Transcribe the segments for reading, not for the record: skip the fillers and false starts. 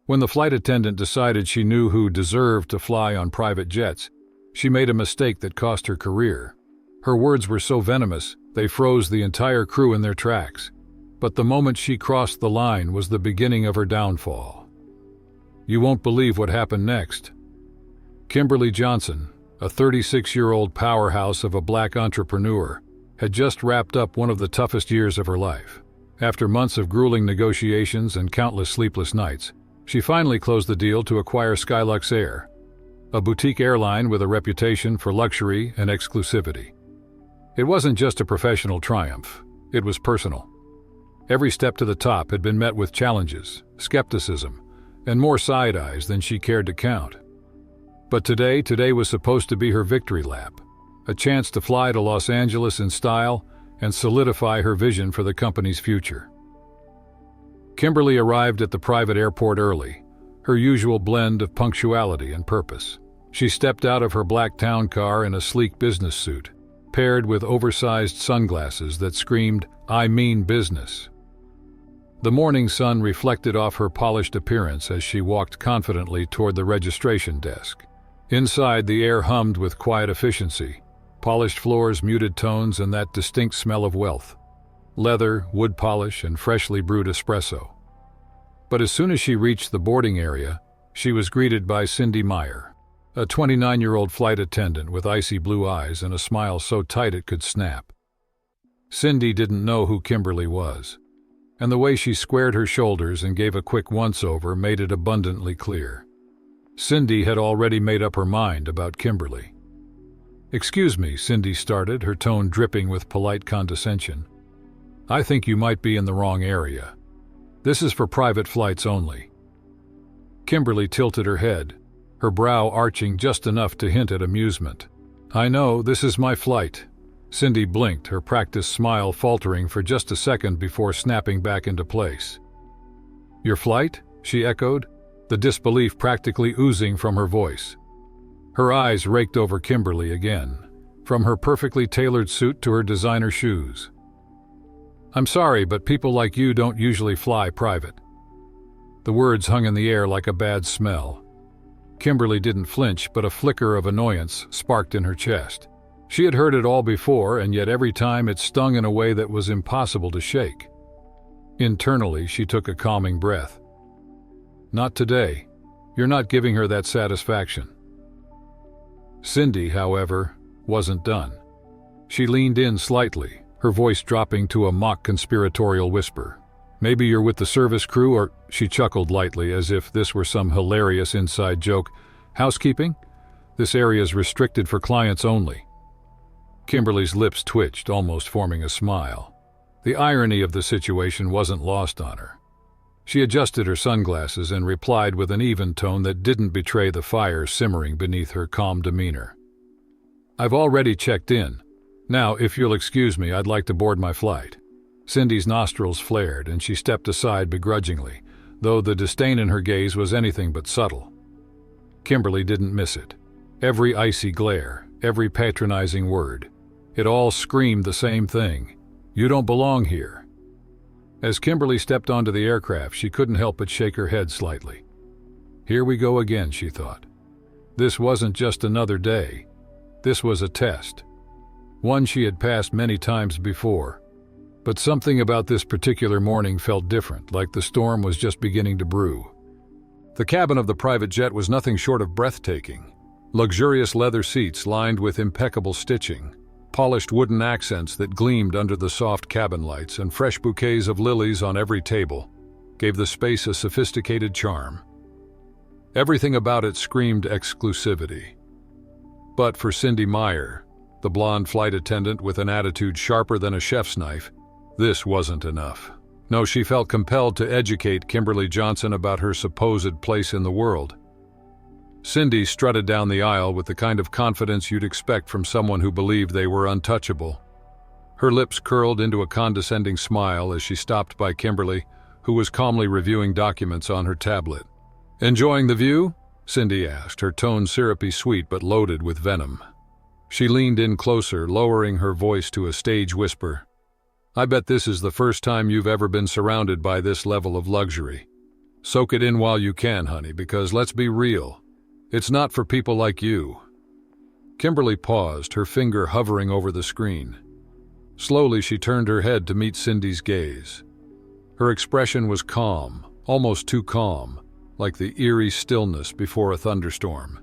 When the flight attendant decided she knew who deserved to fly on private jets, she made a mistake that cost her career. Her words were so venomous, they froze the entire crew in their tracks. But the moment she crossed the line was the beginning of her downfall. You won't believe what happened next. Kimberly Johnson, a 36-year-old powerhouse of a black entrepreneur, had just wrapped up one of the toughest years of her life. After months of grueling negotiations and countless sleepless nights, she finally closed the deal to acquire Skylux Air, a boutique airline with a reputation for luxury and exclusivity. It wasn't just a professional triumph, it was personal. Every step to the top had been met with challenges, skepticism, and more side eyes than she cared to count. But today was supposed to be her victory lap, a chance to fly to Los Angeles in style and solidify her vision for the company's future. Kimberly arrived at the private airport early, her usual blend of punctuality and purpose. She stepped out of her black town car in a sleek business suit, paired with oversized sunglasses that screamed, "I mean business." The morning sun reflected off her polished appearance as she walked confidently toward the registration desk. Inside, the air hummed with quiet efficiency, polished floors, muted tones, and that distinct smell of wealth. Leather, wood polish, and freshly brewed espresso. But as soon as she reached the boarding area, she was greeted by Cindy Meyer, a 29-year-old flight attendant with icy blue eyes and a smile so tight it could snap. Cindy didn't know who Kimberly was, and the way she squared her shoulders and gave a quick once-over made it abundantly clear. Cindy had already made up her mind about Kimberly. "Excuse me," Cindy started, her tone dripping with polite condescension. "I think you might be in the wrong area. This is for private flights only." Kimberly tilted her head, her brow arching just enough to hint at amusement. "I know, this is my flight." Cindy blinked, her practiced smile faltering for just a second before snapping back into place. "Your flight?" she echoed, the disbelief practically oozing from her voice. Her eyes raked over Kimberly again, from her perfectly tailored suit to her designer shoes. "I'm sorry, but people like you don't usually fly private." The words hung in the air like a bad smell. Kimberly didn't flinch, but a flicker of annoyance sparked in her chest. She had heard it all before, and yet every time it stung in a way that was impossible to shake. Internally, she took a calming breath. "Not today. You're not giving her that satisfaction." Cindy, however, wasn't done. She leaned in slightly, her voice dropping to a mock conspiratorial whisper. "Maybe you're with the service crew, or—" She chuckled lightly as if this were some hilarious inside joke. "Housekeeping? This area is restricted for clients only." Kimberly's lips twitched, almost forming a smile. The irony of the situation wasn't lost on her. She adjusted her sunglasses and replied with an even tone that didn't betray the fire simmering beneath her calm demeanor. "I've already checked in. Now, if you'll excuse me, I'd like to board my flight." Cindy's nostrils flared, and she stepped aside begrudgingly, though the disdain in her gaze was anything but subtle. Kimberly didn't miss it. Every icy glare, every patronizing word. It all screamed the same thing. "You don't belong here." As Kimberly stepped onto the aircraft, she couldn't help but shake her head slightly. Here we go again, she thought. This wasn't just another day. This was a test. One she had passed many times before. But something about this particular morning felt different, like the storm was just beginning to brew. The cabin of the private jet was nothing short of breathtaking. Luxurious leather seats lined with impeccable stitching, polished wooden accents that gleamed under the soft cabin lights, and fresh bouquets of lilies on every table gave the space a sophisticated charm. Everything about it screamed exclusivity. But for Cindy Meyer, the blonde flight attendant with an attitude sharper than a chef's knife, this wasn't enough. No, she felt compelled to educate Kimberly Johnson about her supposed place in the world. Cindy strutted down the aisle with the kind of confidence you'd expect from someone who believed they were untouchable. Her lips curled into a condescending smile as she stopped by Kimberly, who was calmly reviewing documents on her tablet. "Enjoying the view?" Cindy asked, her tone syrupy sweet but loaded with venom. She leaned in closer, lowering her voice to a stage whisper. "I bet this is the first time you've ever been surrounded by this level of luxury." Soak it in while you can, honey, because let's be real. It's not for people like you. Kimberly paused, her finger hovering over the screen. Slowly, she turned her head to meet Cindy's gaze. Her expression was calm, almost too calm, like the eerie stillness before a thunderstorm.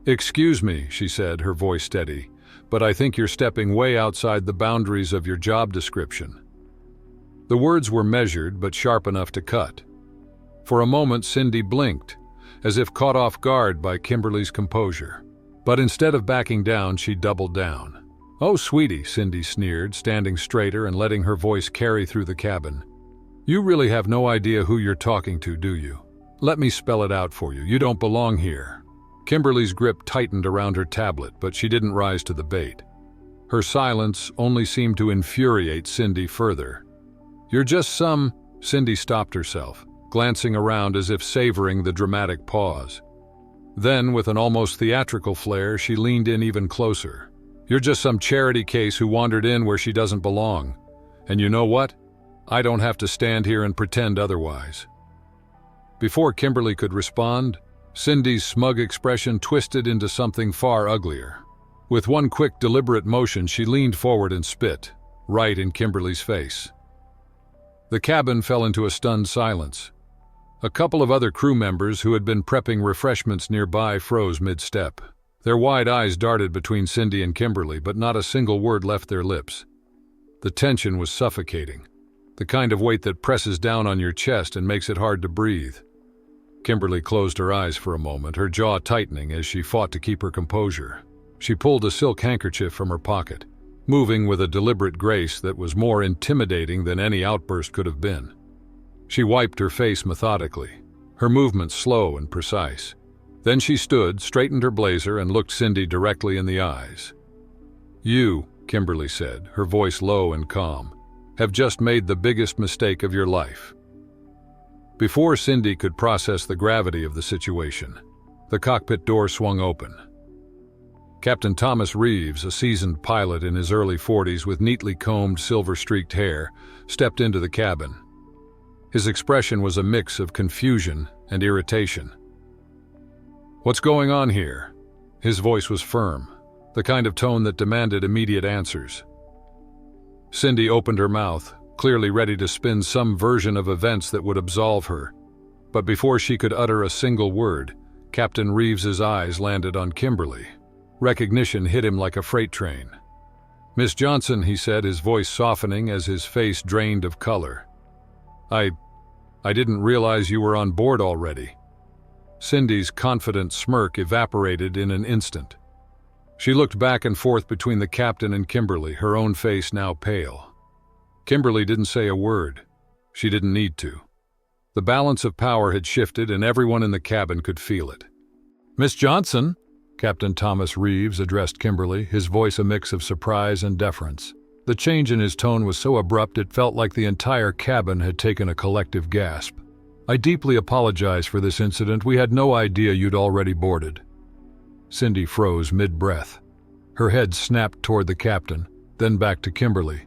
"Excuse me," she said, her voice steady, "but I think you're stepping way outside the boundaries of your job description." The words were measured but sharp enough to cut. For a moment, Cindy blinked, as if caught off guard by Kimberly's composure. But instead of backing down, she doubled down. "Oh, sweetie," Cindy sneered, standing straighter and letting her voice carry through the cabin. "You really have no idea who you're talking to, do you? Let me spell it out for you. You don't belong here." Kimberly's grip tightened around her tablet, but she didn't rise to the bait. Her silence only seemed to infuriate Cindy further. "You're just some—" Cindy stopped herself, glancing around as if savoring the dramatic pause. Then, with an almost theatrical flair, she leaned in even closer. "You're just some charity case who wandered in where she doesn't belong. And you know what? I don't have to stand here and pretend otherwise." Before Kimberly could respond, Cindy's smug expression twisted into something far uglier. With one quick, deliberate motion, she leaned forward and spit, right in Kimberly's face. The cabin fell into a stunned silence. A couple of other crew members who had been prepping refreshments nearby froze mid-step. Their wide eyes darted between Cindy and Kimberly, but not a single word left their lips. The tension was suffocating, the kind of weight that presses down on your chest and makes it hard to breathe. Kimberly closed her eyes for a moment, her jaw tightening as she fought to keep her composure. She pulled a silk handkerchief from her pocket, moving with a deliberate grace that was more intimidating than any outburst could have been. She wiped her face methodically, her movements slow and precise. Then she stood, straightened her blazer, and looked Cindy directly in the eyes. "You," Kimberly said, her voice low and calm, "have just made the biggest mistake of your life." Before Cindy could process the gravity of the situation, the cockpit door swung open. Captain Thomas Reeves, a seasoned pilot in his early 40s with neatly combed, silver-streaked hair, stepped into the cabin. His expression was a mix of confusion and irritation. "What's going on here?" His voice was firm, the kind of tone that demanded immediate answers. Cindy opened her mouth, clearly ready to spin some version of events that would absolve her. But before she could utter a single word, Captain Reeves's eyes landed on Kimberly. Recognition hit him like a freight train. "Miss Johnson," he said, his voice softening as his face drained of color. I didn't realize you were on board already." Cindy's confident smirk evaporated in an instant. She looked back and forth between the captain and Kimberly, her own face now pale. Kimberly didn't say a word. She didn't need to. The balance of power had shifted, and everyone in the cabin could feel it. "Miss Johnson," Captain Thomas Reeves addressed Kimberly, his voice a mix of surprise and deference. The change in his tone was so abrupt it felt like the entire cabin had taken a collective gasp. "I deeply apologize for this incident. We had no idea you'd already boarded." Cindy froze mid-breath. Her head snapped toward the captain, then back to Kimberly.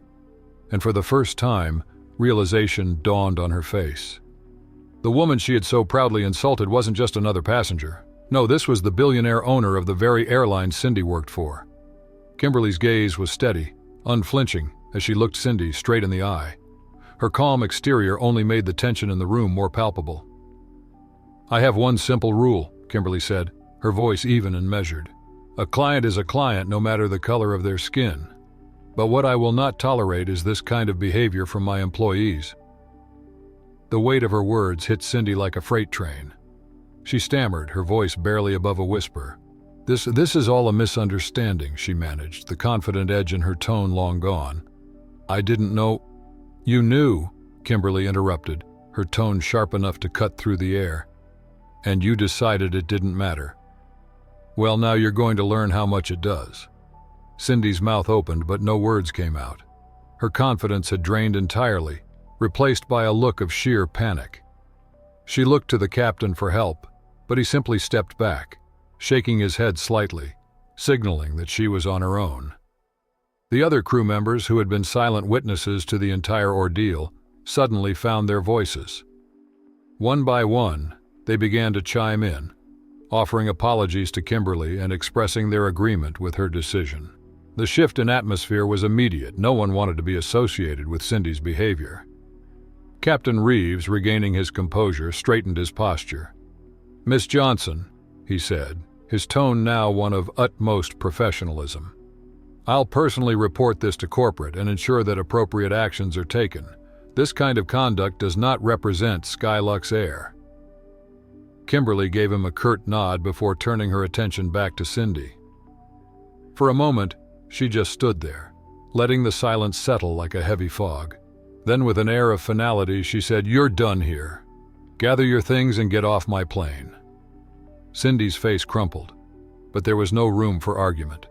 And for the first time, realization dawned on her face. The woman she had so proudly insulted wasn't just another passenger. No, this was the billionaire owner of the very airline Cindy worked for. Kimberly's gaze was steady, unflinching, as she looked Cindy straight in the eye. Her calm exterior only made the tension in the room more palpable. "I have one simple rule," Kimberly said, her voice even and measured. "A client is a client no matter the color of their skin. But what I will not tolerate is this kind of behavior from my employees." The weight of her words hit Cindy like a freight train. She stammered, her voice barely above a whisper. This is all a misunderstanding," she managed, the confident edge in her tone long gone. "I didn't know—" "You knew," Kimberly interrupted, her tone sharp enough to cut through the air. "And you decided it didn't matter. Well, now you're going to learn how much it does." Cindy's mouth opened, but no words came out. Her confidence had drained entirely, replaced by a look of sheer panic. She looked to the captain for help, but he simply stepped back, shaking his head slightly, signaling that she was on her own. The other crew members, who had been silent witnesses to the entire ordeal, suddenly found their voices. One by one, they began to chime in, offering apologies to Kimberly and expressing their agreement with her decision. The shift in atmosphere was immediate. No one wanted to be associated with Cindy's behavior. Captain Reeves, regaining his composure, straightened his posture. "Miss Johnson," he said, his tone now one of utmost professionalism. "I'll personally report this to corporate and ensure that appropriate actions are taken. This kind of conduct does not represent Skyluxe Air." Kimberly gave him a curt nod before turning her attention back to Cindy. For a moment, she just stood there, letting the silence settle like a heavy fog. Then with an air of finality, she said, "You're done here. Gather your things and get off my plane." Cindy's face crumpled, but there was no room for argument.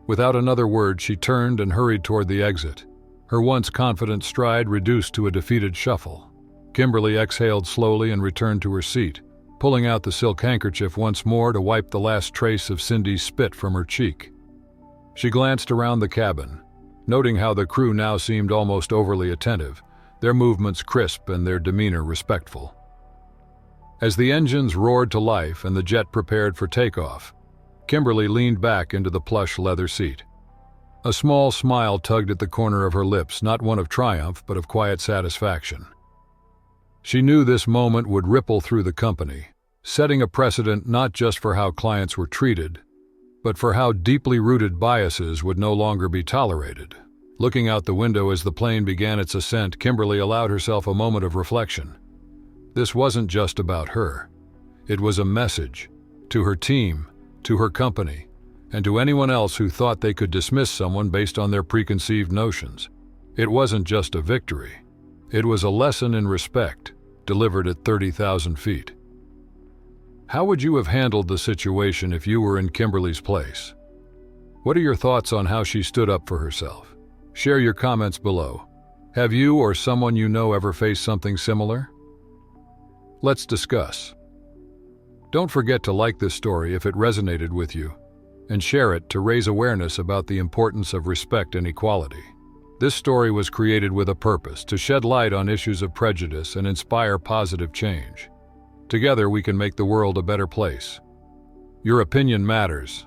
Without another word, she turned and hurried toward the exit, her once confident stride reduced to a defeated shuffle. Kimberly exhaled slowly and returned to her seat, pulling out the silk handkerchief once more to wipe the last trace of Cindy's spit from her cheek. She glanced around the cabin, noting how the crew now seemed almost overly attentive, their movements crisp and their demeanor respectful. As the engines roared to life and the jet prepared for takeoff, Kimberly leaned back into the plush leather seat. A small smile tugged at the corner of her lips, not one of triumph, but of quiet satisfaction. She knew this moment would ripple through the company, setting a precedent not just for how clients were treated, but for how deeply rooted biases would no longer be tolerated. Looking out the window as the plane began its ascent, Kimberly allowed herself a moment of reflection. This wasn't just about her. It was a message to her team, to her company, and to anyone else who thought they could dismiss someone based on their preconceived notions. It wasn't just a victory. It was a lesson in respect, delivered at 30,000 feet. How would you have handled the situation if you were in Kimberly's place? What are your thoughts on how she stood up for herself? Share your comments below. Have you or someone you know ever faced something similar? Let's discuss. Don't forget to like this story if it resonated with you, and share it to raise awareness about the importance of respect and equality. This story was created with a purpose: to shed light on issues of prejudice and inspire positive change. Together we can make the world a better place. Your opinion matters,